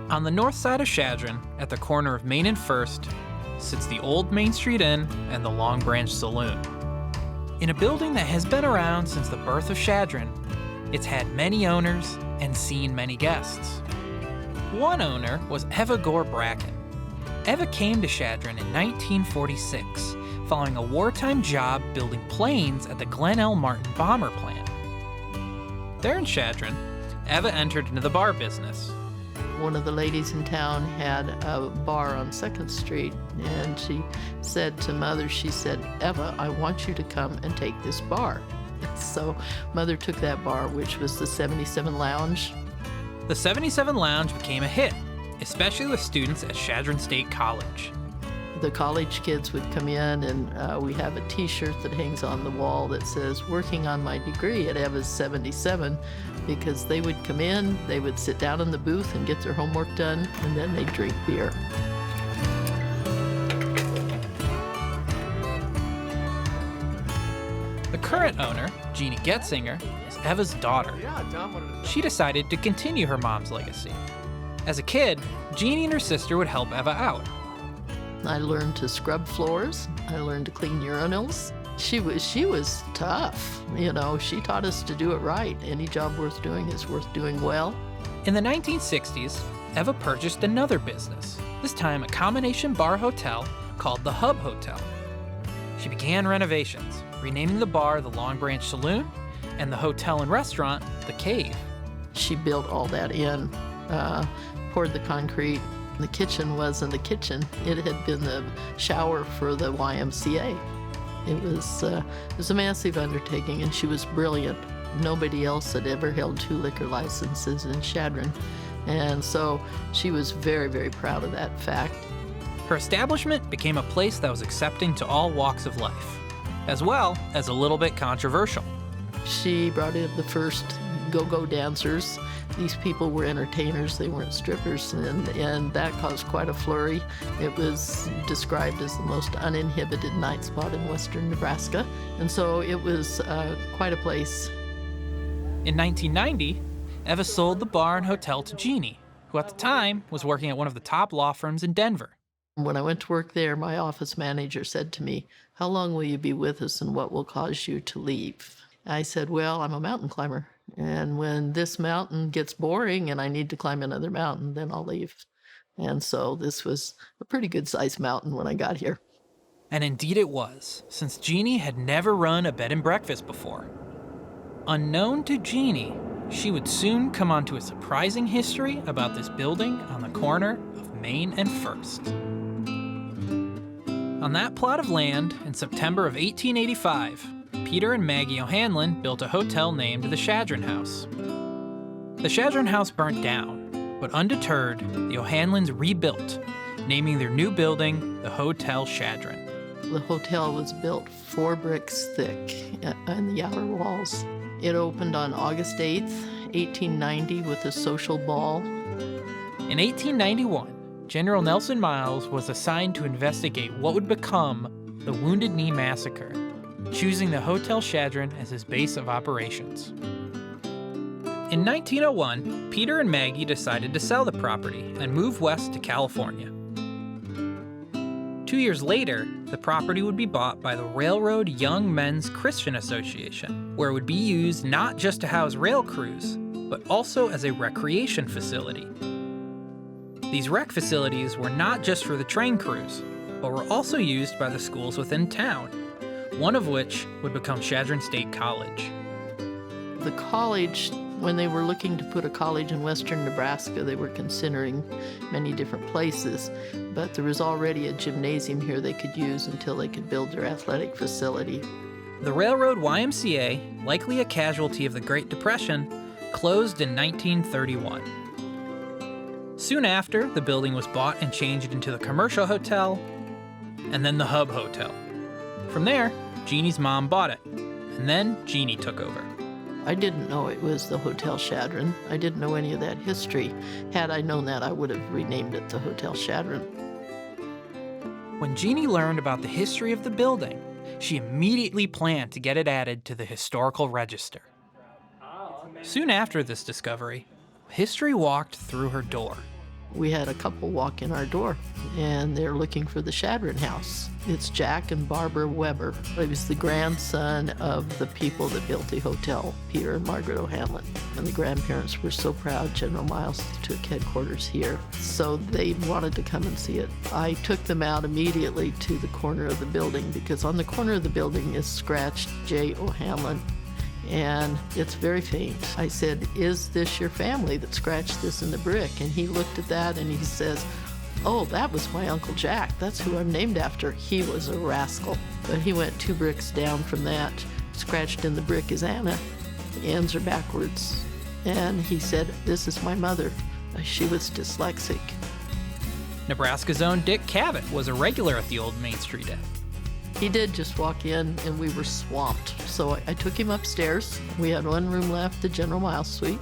On the north side of Chadron, at the corner of Main and First, sits the old Main Street Inn and the Long Branch Saloon. In a building that has been around since the birth of Chadron, it's had many owners and seen many guests. One owner was Eva Gore Bracken. Eva came to Chadron in 1946, following a wartime job building planes at the Glen L. Martin bomber plant. There in Chadron, Eva entered into the bar business. One of the ladies in town had a bar on 2nd Street, and she said to Mother, she said, "Eva, I want you to come and take this bar." So Mother took that bar, which was the 77 Lounge. The 77 Lounge became a hit, especially with students at Chadron State College. The college kids would come in, and we have a T-shirt that hangs on the wall that says, "Working on my degree at Eva's 77, because they would come in, they would sit down in the booth and get their homework done, and then they'd drink beer. The current owner, Jeannie Getzinger, is Eva's daughter. She decided to continue her mom's legacy. As a kid, Jeannie and her sister would help Eva out. I learned to scrub floors. I learned to clean urinals. She was tough. You know, she taught us to do it right. Any job worth doing is worth doing well. In the 1960s, Eva purchased another business, this time a combination bar hotel called the Hub Hotel. She began renovations, renaming the bar the Long Branch Saloon and the hotel and restaurant the Cave. She built all that in, poured the concrete. The kitchen wasn't the kitchen. It had been the shower for the YMCA. It was a massive undertaking, and she was brilliant. Nobody else had ever held 2 liquor licenses in Chadron, and so she was very, very proud of that fact. Her establishment became a place that was accepting to all walks of life, as well as a little bit controversial. She brought in the first go-go dancers. These people were entertainers, they weren't strippers, and that caused quite a flurry. It was described as the most uninhibited night spot in western Nebraska, and so it was quite a place. In 1990, Eva sold the bar and hotel to Jeannie, who at the time was working at one of the top law firms in Denver. When I went to work there, my office manager said to me, "How long will you be with us, and what will cause you to leave?" I said, "Well, I'm a mountain climber, and when this mountain gets boring and I need to climb another mountain, then I'll leave." And so this was a pretty good-sized mountain when I got here. And indeed it was, since Jeannie had never run a bed and breakfast before. Unknown to Jeannie, she would soon come onto a surprising history about this building on the corner of Main and First. On that plot of land, in September of 1885, Peter and Maggie O'Hanlon built a hotel named the Chadron House. The Chadron House burnt down, but undeterred, the O'Hanlons rebuilt, naming their new building the Hotel Chadron. The hotel was built 4 bricks thick on the outer walls. It opened on August 8th, 1890 with a social ball. In 1891, General Nelson Miles was assigned to investigate what would become the Wounded Knee Massacre, choosing the Hotel Chadron as his base of operations. In 1901, Peter and Maggie decided to sell the property and move west to California. 2 years later, the property would be bought by the Railroad Young Men's Christian Association, where it would be used not just to house rail crews, but also as a recreation facility. These rec facilities were not just for the train crews, but were also used by the schools within town, one of which would become Chadron State College. The college, when they were looking to put a college in western Nebraska, they were considering many different places, but there was already a gymnasium here they could use until they could build their athletic facility. The Railroad YMCA, likely a casualty of the Great Depression, closed in 1931. Soon after, the building was bought and changed into the Commercial Hotel, and then the Hub Hotel. From there, Jeannie's mom bought it, and then Jeannie took over. I didn't know it was the Hotel Chadron. I didn't know any of that history. Had I known that, I would have renamed it the Hotel Chadron. When Jeannie learned about the history of the building, she immediately planned to get it added to the Historical Register. Soon after this discovery, history walked through her door. we had a couple walk in our door, and they're looking for the Shadron house. It's Jack and Barbara Weber. He was the grandson of the people that built the hotel, Peter and Margaret O'Hanlon. And the grandparents were so proud General Miles took headquarters here. So they wanted to come and see it. I took them out immediately to the corner of the building, because on the corner of the building is scratched J. O'Hanlon, and it's very faint. I said, "Is this your family that scratched this in the brick?" And he looked at that and he says, "Oh, that was my Uncle Jack. That's who I'm named after. He was a rascal." But he went 2 bricks down from that. Scratched in the brick is Anna. The ends are backwards. And he said, "This is my mother. She was dyslexic." Nebraska's own Dick Cavett was a regular at the old Main Street Inn. He did just walk in, and we were swamped. So I took him upstairs. We had 1 room left, the General Miles suite.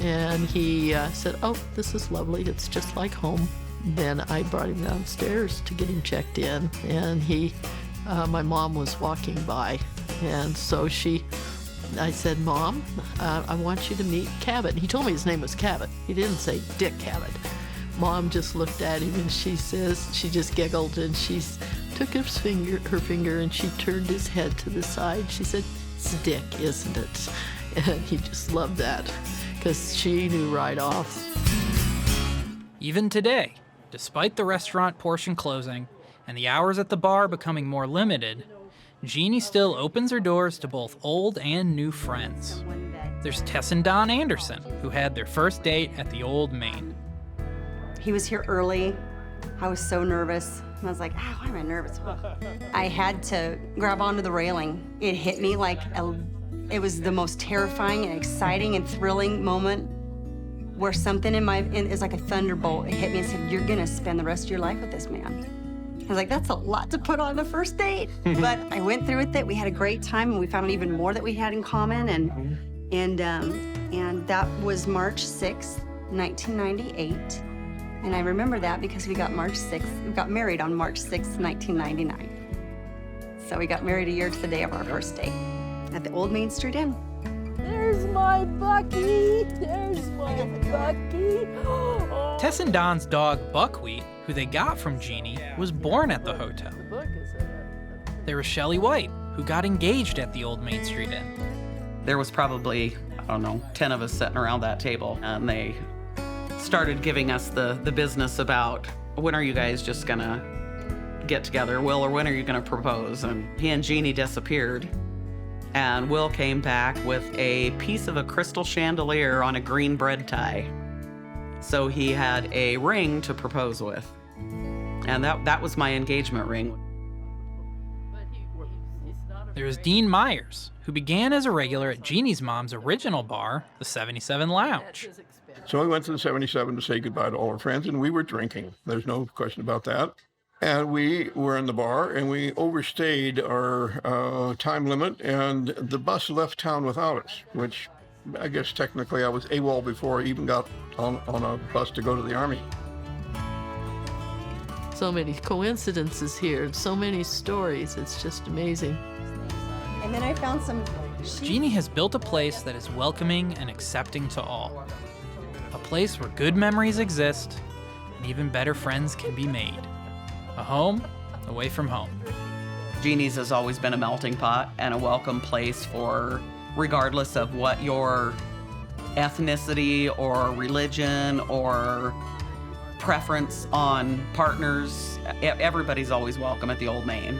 And he said, "Oh, this is lovely. It's just like home." Then I brought him downstairs to get him checked in. And my mom was walking by. And so I said, "Mom, I want you to meet Cavett." He told me his name was Cavett. He didn't say Dick Cavett. Mom just looked at him, and she just giggled, and she took her finger, and she turned his head to the side. She said, "It's Dick, isn't it?" And he just loved that, because she knew right off. Even today, despite the restaurant portion closing and the hours at the bar becoming more limited, Jeannie still opens her doors to both old and new friends. There's Tess and Don Anderson, who had their first date at the Old Main. He was here early. I was so nervous. I was like, why am I nervous? I had to grab onto the railing. It hit me like it was the most terrifying and exciting and thrilling moment, where something is like a thunderbolt. It hit me and said, "You're gonna spend the rest of your life with this man." I was like, that's a lot to put on the first date. But I went through with it. We had a great time, and we found even more that we had in common. And that was March 6th, 1998. And I remember that because we got married on March 6th, 1999. So we got married a year to the day of our first date at the Old Main Street Inn. There's my Bucky. There's my Bucky. Tess and Don's dog, Buckwheat, who they got from Jeannie, was born at the hotel. There was Shelley White, who got engaged at the Old Main Street Inn. There was probably, 10 of us sitting around that table, and they started giving us the business about, when are you guys just gonna get together, Will, or when are you gonna propose? And he and Jeannie disappeared. And Will came back with a piece of a crystal chandelier on a green bread tie. So he had a ring to propose with. And that was my engagement ring. There was Dean Myers, who began as a regular at Jeannie's mom's original bar, the 77 Lounge. So we went to the 77 to say goodbye to all our friends, and we were drinking. There's no question about that. And we were in the bar, and we overstayed our time limit, and the bus left town without us, which I guess technically I was AWOL before I even got on a bus to go to the Army. So many coincidences here, and so many stories. It's just amazing. And then I found some Jeannie has built a place that is welcoming and accepting to all. A place where good memories exist and even better friends can be made. A home away from home. Jeannie's has always been a melting pot and a welcome place for, regardless of what your ethnicity or religion or preference on partners, everybody's always welcome at the Old Main.